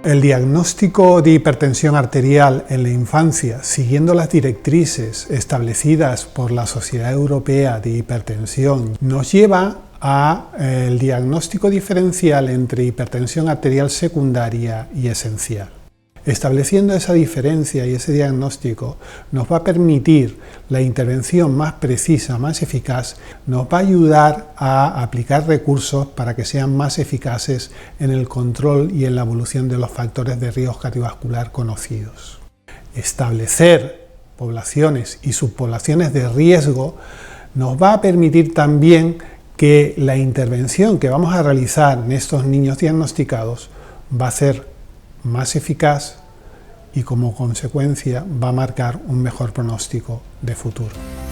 El diagnóstico de hipertensión arterial en la infancia, siguiendo las directrices establecidas por la Sociedad Europea de Hipertensión, nos lleva al diagnóstico diferencial entre hipertensión arterial secundaria y esencial. Estableciendo esa diferencia y ese diagnóstico nos va a permitir la intervención más precisa, más eficaz, nos va a ayudar a aplicar recursos para que sean más eficaces en el control y en la evolución de los factores de riesgo cardiovascular conocidos. Establecer poblaciones y subpoblaciones de riesgo nos va a permitir también que la intervención que vamos a realizar en estos niños diagnosticados va a ser más eficaz y como consecuencia va a marcar un mejor pronóstico de futuro.